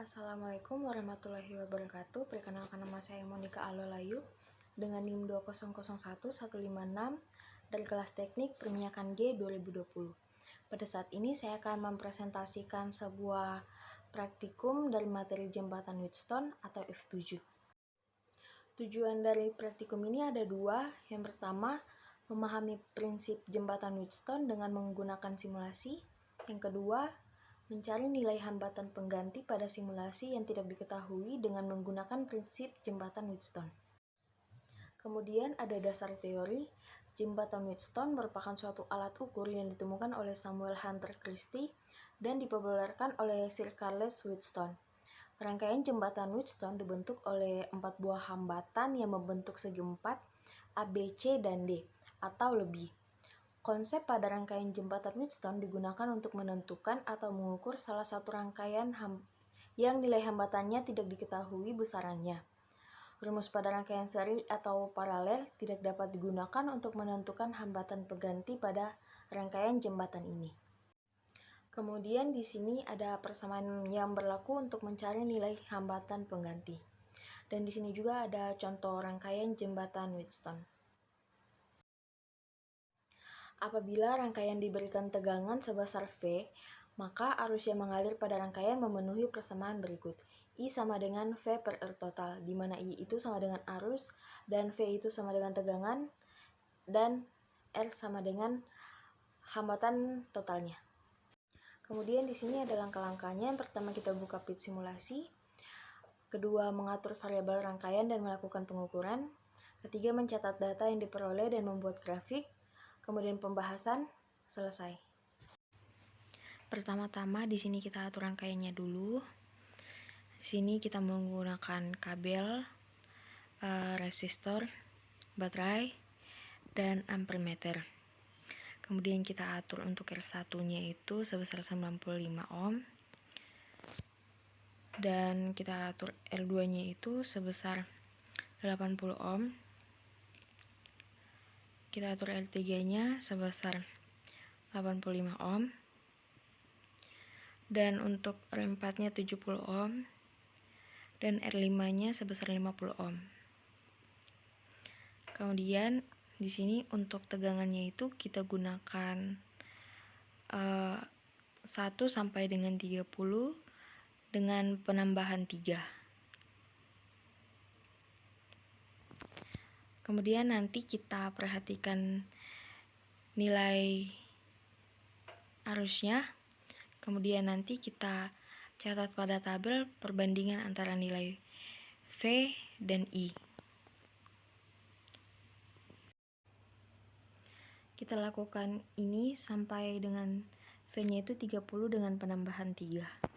Assalamualaikum warahmatullahi wabarakatuh. Perkenalkan, nama saya Monika Alolayu dengan NIM 2001156 dari kelas teknik perminyakan G 2020. Pada saat ini saya akan mempresentasikan sebuah praktikum dari materi jembatan Wheatstone atau F7. Tujuan dari praktikum ini ada dua. Yang pertama, memahami prinsip jembatan Wheatstone dengan menggunakan simulasi. Yang kedua, mencari nilai hambatan pengganti pada simulasi yang tidak diketahui dengan menggunakan prinsip jembatan Wheatstone. Kemudian ada dasar teori. Jembatan Wheatstone merupakan suatu alat ukur yang ditemukan oleh Samuel Hunter Christie dan dipopulerkan oleh Sir Charles Wheatstone. Rangkaian jembatan Wheatstone dibentuk oleh 4 buah hambatan yang membentuk segi 4, A, B, C, dan D, atau lebih. Konsep pada rangkaian jembatan Wheatstone digunakan untuk menentukan atau mengukur salah satu rangkaian yang nilai hambatannya tidak diketahui besarannya. Rumus pada rangkaian seri atau paralel tidak dapat digunakan untuk menentukan hambatan pengganti pada rangkaian jembatan ini. Kemudian di sini ada persamaan yang berlaku untuk mencari nilai hambatan pengganti. Dan di sini juga ada contoh rangkaian jembatan Wheatstone. Apabila rangkaian diberikan tegangan sebesar V, maka arus yang mengalir pada rangkaian memenuhi persamaan berikut. I sama dengan V per R total, di mana I itu sama dengan arus, dan V itu sama dengan tegangan, dan R sama dengan hambatan totalnya. Kemudian di sini ada langkah-langkahnya. Yang pertama, kita buka pit simulasi. Kedua, mengatur variabel rangkaian dan melakukan pengukuran. Ketiga, mencatat data yang diperoleh dan membuat grafik. Kemudian pembahasan selesai. Pertama-tama di sini kita atur rangkaiannya dulu. Di sini kita menggunakan kabel, resistor, baterai, dan ampermeter. Kemudian kita atur untuk R1-nya itu sebesar 95 ohm. Dan kita atur R2-nya itu sebesar 80 ohm. Kita atur R3-nya sebesar 85 ohm. Dan untuk R4-nya 70 ohm. Dan R5-nya sebesar 50 ohm. Kemudian di sini untuk tegangannya itu kita gunakan 1 sampai dengan 30 dengan penambahan 3. Kemudian nanti kita perhatikan nilai arusnya. Kemudian nanti kita catat pada tabel perbandingan antara nilai V dan I. Kita lakukan ini sampai dengan V-nya itu 30 dengan penambahan 3.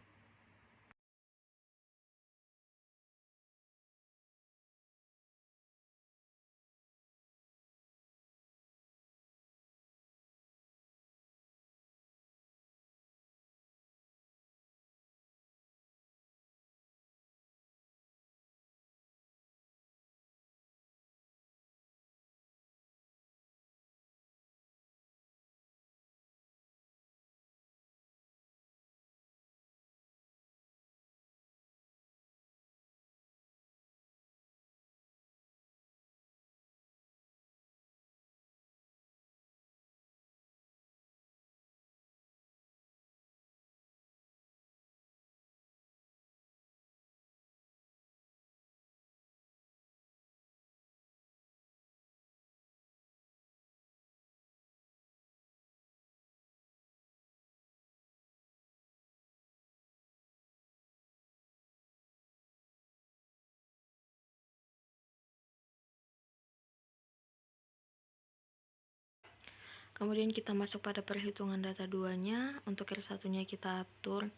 Kemudian kita masuk pada perhitungan data 2-nya. Untuk R1-nya kita atur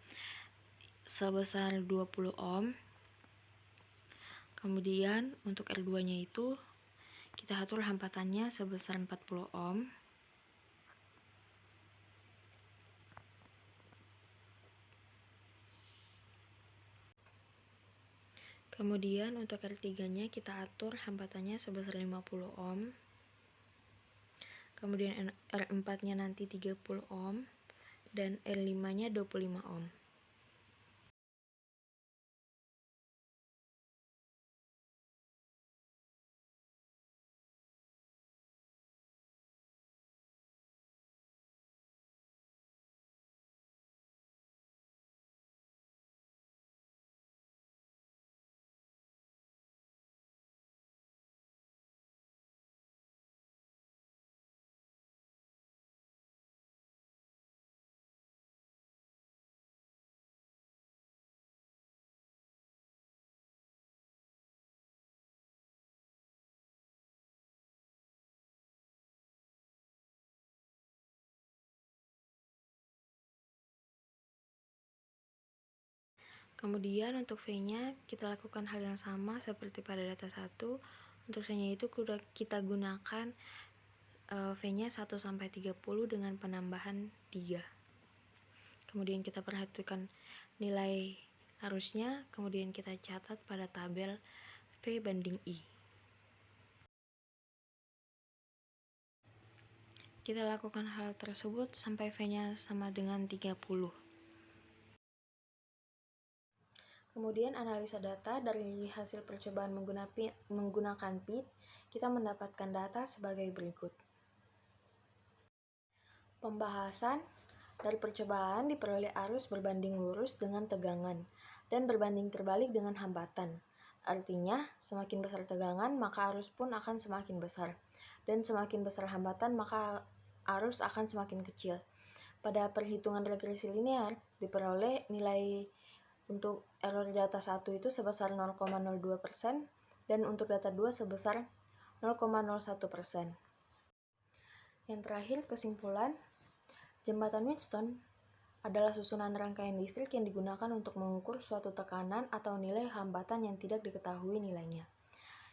sebesar 20 ohm. Kemudian untuk R2-nya itu kita atur hambatannya sebesar 40 ohm. Kemudian untuk R3-nya kita atur hambatannya sebesar 50 ohm. Kemudian R4-nya nanti 30 ohm dan R5-nya 25 ohm. Kemudian untuk V-nya kita lakukan hal yang sama seperti pada data 1. Untuk V-nya itu kita gunakan V-nya 1 sampai 30 dengan penambahan 3. Kemudian kita perhatikan nilai arusnya, kemudian kita catat pada tabel V banding I. Kita lakukan hal tersebut sampai V-nya sama dengan 30. Kemudian analisa data dari hasil percobaan menggunakan PIT, kita mendapatkan data sebagai berikut. Pembahasan dari percobaan diperoleh arus berbanding lurus dengan tegangan dan berbanding terbalik dengan hambatan. Artinya, semakin besar tegangan, maka arus pun akan semakin besar. Dan semakin besar hambatan, maka arus akan semakin kecil. Pada perhitungan regresi linear, diperoleh nilai untuk error data 1 itu sebesar 0,02% dan untuk data 2 sebesar 0,01%. Yang terakhir, kesimpulan, jembatan Wheatstone adalah susunan rangkaian listrik yang digunakan untuk mengukur suatu tekanan atau nilai hambatan yang tidak diketahui nilainya.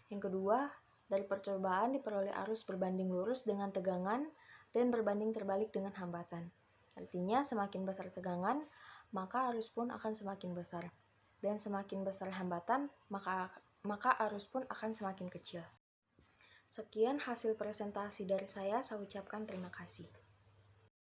Yang kedua, dari percobaan diperoleh arus berbanding lurus dengan tegangan dan berbanding terbalik dengan hambatan. Artinya, semakin besar tegangan, maka arus pun akan semakin besar. Dan semakin besar hambatan, maka arus pun akan semakin kecil. Sekian hasil presentasi dari saya ucapkan terima kasih.